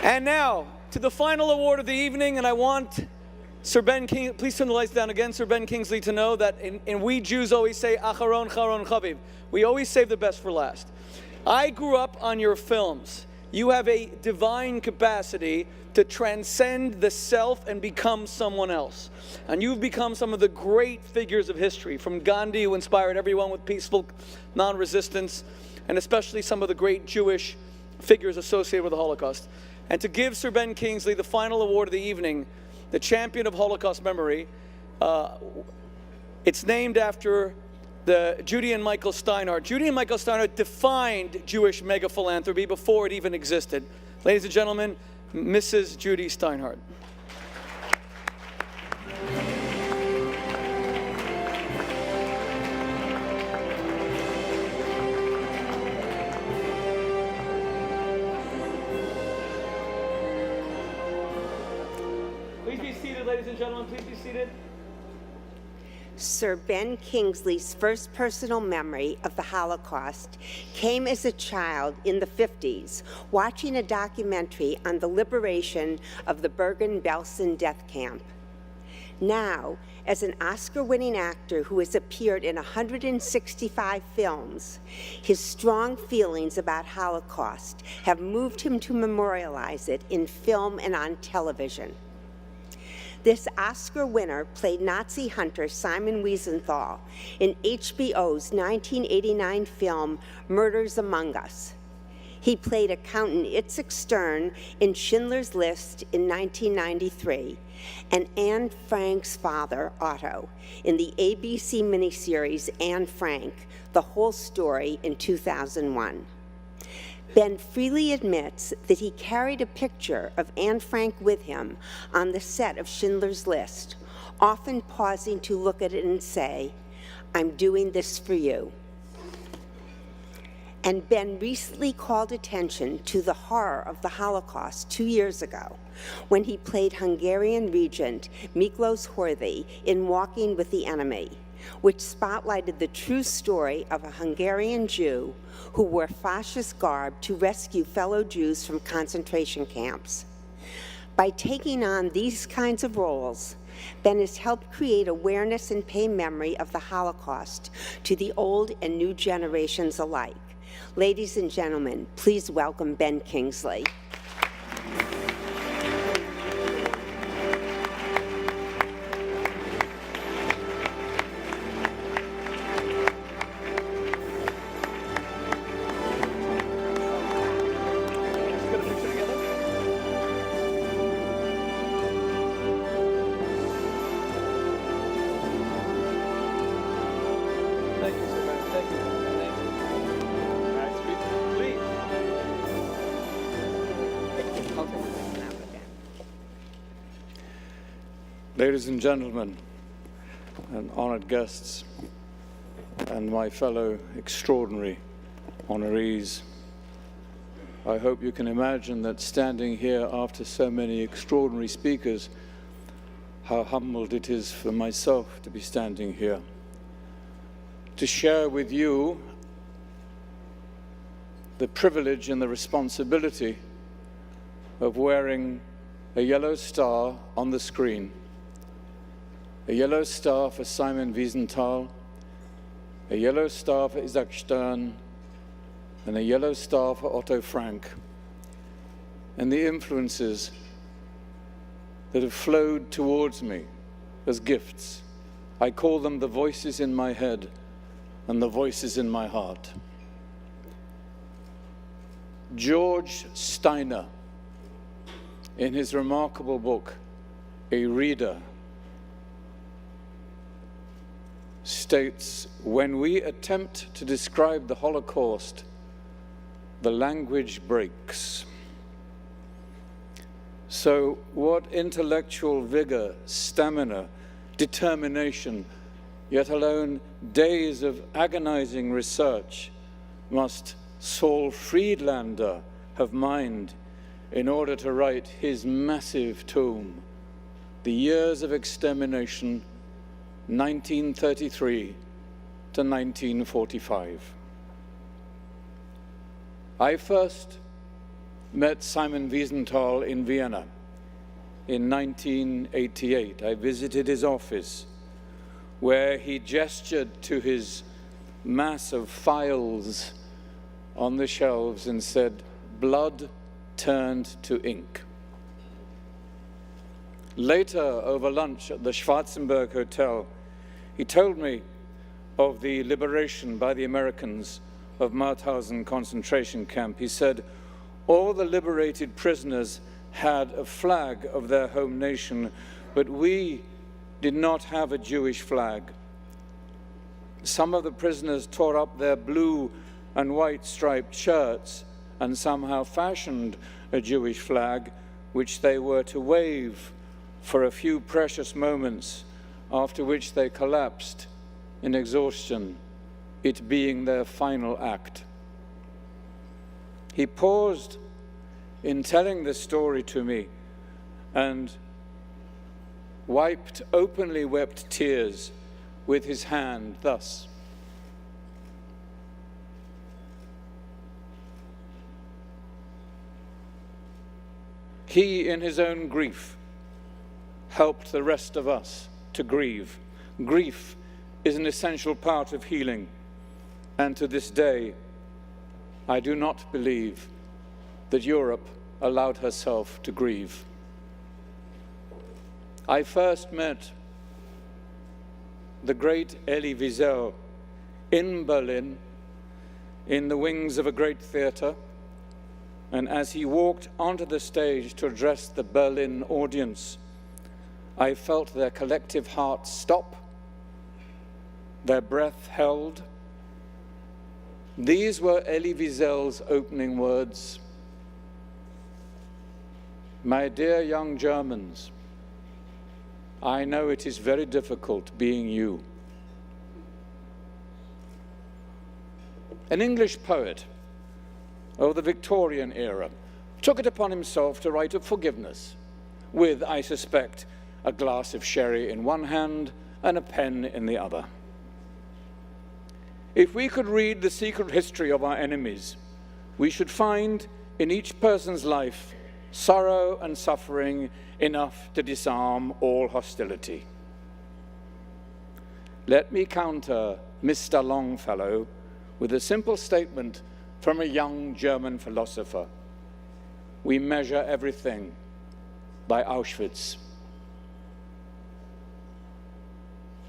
And now, to the final award of the evening, and I want Sir Ben Kingsley, please turn the lights down again, Sir Ben Kingsley, to know that we Jews always say, Acharon, Charon, Chaviv. We always save the best for last. I grew up on your films. You have a divine capacity to transcend the self and become someone else. And you've become some of the great figures of history, from Gandhi, who inspired everyone with peaceful non-resistance, and especially some of the great Jewish figures associated with the Holocaust. And to give Sir Ben Kingsley the final award of the evening, the champion of Holocaust memory, it's named after the Judy and Michael Steinhardt. Judy and Michael Steinhardt defined Jewish mega-philanthropy before it even existed. Ladies and gentlemen, Mrs. Judy Steinhardt. Please be seated, ladies and gentlemen. Please be seated. Sir Ben Kingsley's first personal memory of the Holocaust came as a child in the 50s, watching a documentary on the liberation of the Bergen-Belsen death camp. Now, as an Oscar-winning actor who has appeared in 165 films, his strong feelings about Holocaust have moved him to memorialize it in film and on television. This Oscar winner played Nazi hunter Simon Wiesenthal in HBO's 1989 film Murders Among Us. He played accountant Itzhak Stern in Schindler's List in 1993, and Anne Frank's father, Otto, in the ABC miniseries Anne Frank, The Whole Story in 2001. Ben freely admits that he carried a picture of Anne Frank with him on the set of Schindler's List, often pausing to look at it and say, "I'm doing this for you." And Ben recently called attention to the horror of the Holocaust 2 years ago when he played Hungarian regent Miklos Horthy in Walking with the Enemy, which spotlighted the true story of a Hungarian Jew who wore fascist garb to rescue fellow Jews from concentration camps. By taking on these kinds of roles, Ben has helped create awareness and pay memory of the Holocaust to the old and new generations alike. Ladies and gentlemen, please welcome Ben Kingsley. Ladies and gentlemen, and honored guests, and my fellow extraordinary honorees, I hope you can imagine that standing here after so many extraordinary speakers, how humbled it is for myself to be standing here, to share with you the privilege and the responsibility of wearing a yellow star on the screen. A yellow star for Simon Wiesenthal, a yellow star for Itzhak Stern, and a yellow star for Otto Frank, and the influences that have flowed towards me as gifts. I call them the voices in my head and the voices in my heart. George Steiner, in his remarkable book, A Reader, states, when we attempt to describe the Holocaust, the language breaks. So what intellectual vigor, stamina, determination, yet alone days of agonizing research must Saul Friedlander have mined in order to write his massive tome, The Years of Extermination, 1933 to 1945. I first met Simon Wiesenthal in Vienna in 1988. I visited his office, where he gestured to his mass of files on the shelves and said, "Blood turned to ink." Later, over lunch at the Schwarzenberg Hotel, he told me of the liberation by the Americans of Mauthausen concentration camp. He said, "All the liberated prisoners had a flag of their home nation, but we did not have a Jewish flag. Some of the prisoners tore up their blue and white striped shirts and somehow fashioned a Jewish flag, which they were to wave for a few precious moments, after which they collapsed in exhaustion, it being their final act." He paused in telling this story to me and openly wept tears with his hand thus. He, in his own grief, helped the rest of us to grieve. Grief is an essential part of healing, and to this day, I do not believe that Europe allowed herself to grieve. I first met the great Elie Wiesel in Berlin, in the wings of a great theater, and as he walked onto the stage to address the Berlin audience, I felt their collective hearts stop, their breath held. These were Elie Wiesel's opening words. "My dear young Germans, I know it is very difficult being you." An English poet of the Victorian era took it upon himself to write of forgiveness, with, I suspect, a glass of sherry in one hand and a pen in the other. If we could read the secret history of our enemies, we should find in each person's life sorrow and suffering enough to disarm all hostility. Let me counter Mr. Longfellow with a simple statement from a young German philosopher. We measure everything by Auschwitz.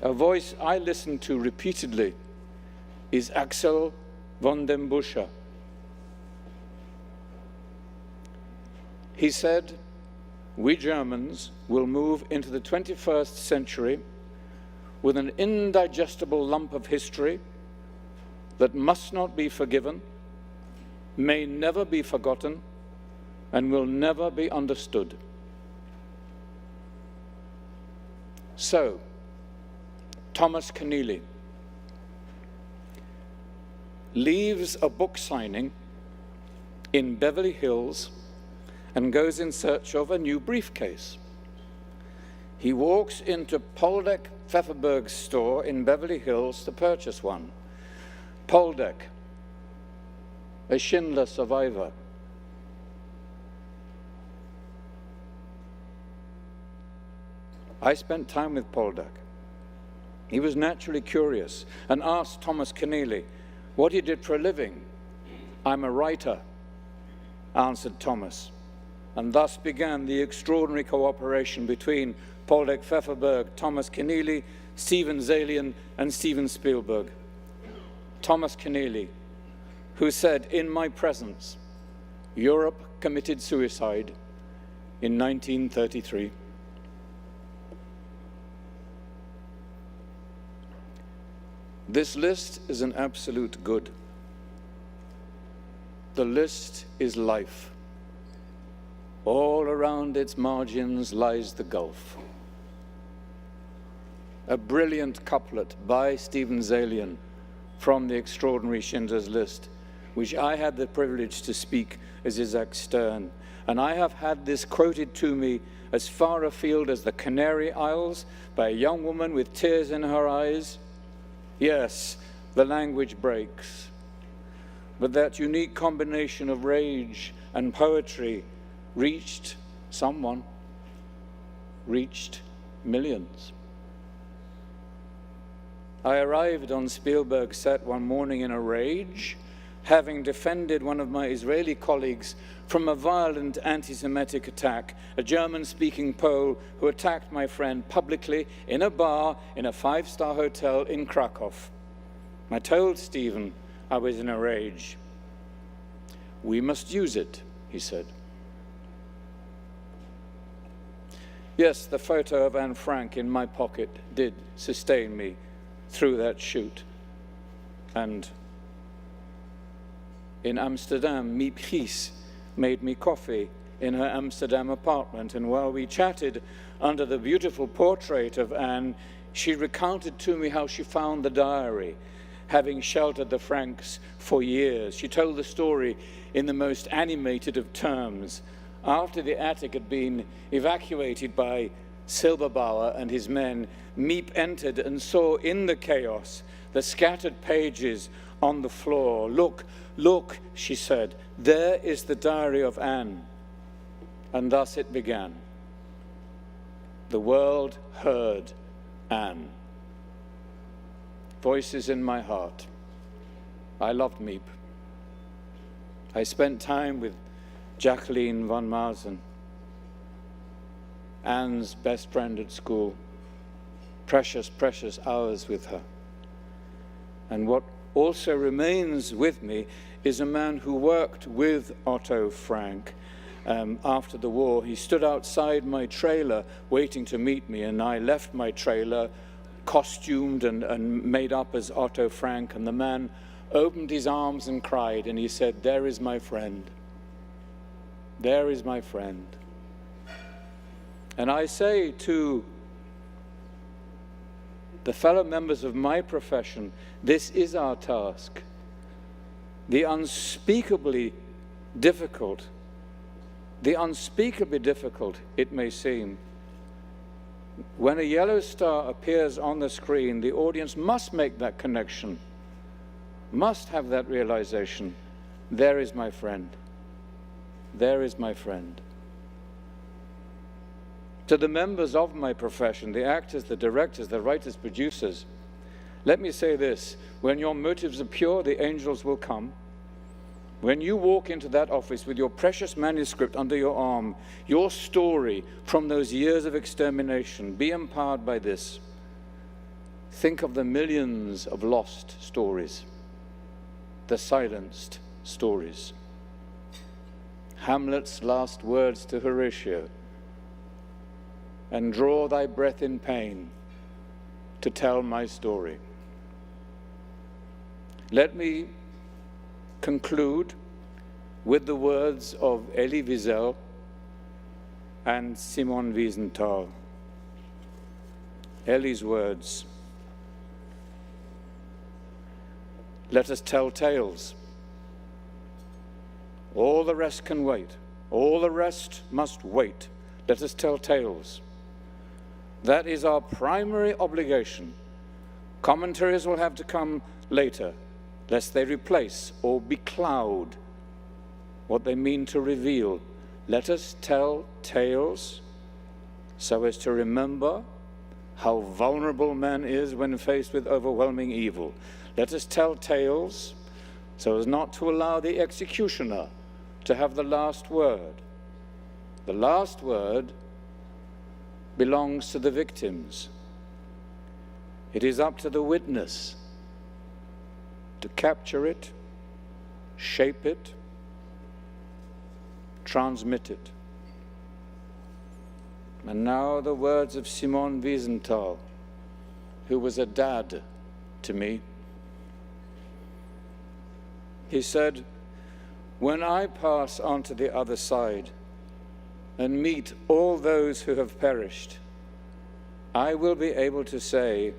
A voice I listen to repeatedly is Axel von dem Busche. He said, "We Germans will move into the 21st century with an indigestible lump of history that must not be forgiven, may never be forgotten, and will never be understood." So, Thomas Keneally leaves a book signing in Beverly Hills and goes in search of a new briefcase. He walks into Poldek Pfefferberg's store in Beverly Hills to purchase one. Poldek, a Schindler survivor. I spent time with Poldek. He was naturally curious and asked Thomas Keneally what he did for a living. "I'm a writer," answered Thomas. And thus began the extraordinary cooperation between Poldek Pfefferberg, Thomas Keneally, Steven Zaillian, and Steven Spielberg. Thomas Keneally, who said, "In my presence, Europe committed suicide in 1933. This list is an absolute good. The list is life. All around its margins lies the gulf. A brilliant couplet by Steven Zaillian from the extraordinary Schindler's List, which I had the privilege to speak as Isaac Stern. And I have had this quoted to me as far afield as the Canary Isles by a young woman with tears in her eyes. Yes, the language breaks, but that unique combination of rage and poetry reached someone, reached millions. I arrived on Spielberg's set one morning in a rage, having defended one of my Israeli colleagues from a violent anti-Semitic attack, a German-speaking Pole who attacked my friend publicly in a bar in a 5-star hotel in Krakow. I told Stephen I was in a rage. "We must use it," he said. Yes, the photo of Anne Frank in my pocket did sustain me through that shoot. And in Amsterdam, Miep Gies made me coffee in her Amsterdam apartment, and while we chatted under the beautiful portrait of Anne, she recounted to me how she found the diary, having sheltered the Franks for years. She told the story in the most animated of terms. After the attic had been evacuated by Silberbauer and his men, Miep entered and saw in the chaos the scattered pages on the floor. "Look, look," she said, "there is the diary of Anne." And thus it began. The world heard Anne. Voices in my heart. I loved Miep. I spent time with Jacqueline van Maasen, Anne's best friend at school. Precious, precious hours with her. And what also remains with me is a man who worked with Otto Frank after the war. He stood outside my trailer waiting to meet me, and I left my trailer costumed and made up as Otto Frank, and the man opened his arms and cried, and he said, "There is my friend. There is my friend." And I say to the fellow members of my profession, this is our task. The unspeakably difficult it may seem. When a yellow star appears on the screen, the audience must make that connection, must have that realization. There is my friend. There is my friend. To the members of my profession, the actors, the directors, the writers, producers, let me say this: when your motives are pure, the angels will come. When you walk into that office with your precious manuscript under your arm, your story from those years of extermination, be empowered by this. Think of the millions of lost stories, the silenced stories. Hamlet's last words to Horatio, "And draw thy breath in pain to tell my story." Let me conclude with the words of Elie Wiesel and Simon Wiesenthal. Elie's words: "Let us tell tales. All the rest can wait. All the rest must wait. Let us tell tales. That is our primary obligation. Commentaries will have to come later, lest they replace or becloud what they mean to reveal. Let us tell tales so as to remember how vulnerable man is when faced with overwhelming evil. Let us tell tales so as not to allow the executioner to have the last word. The last word belongs to the victims. It is up to the witness to capture it, shape it, transmit it." And now the words of Simon Wiesenthal, who was a dad to me. He said, "When I pass on to the other side and meet all those who have perished, I will be able to say,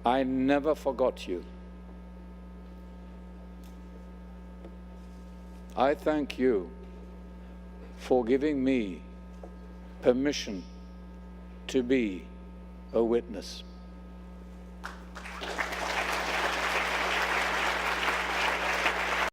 I never forgot you. I thank you for giving me permission to be a witness."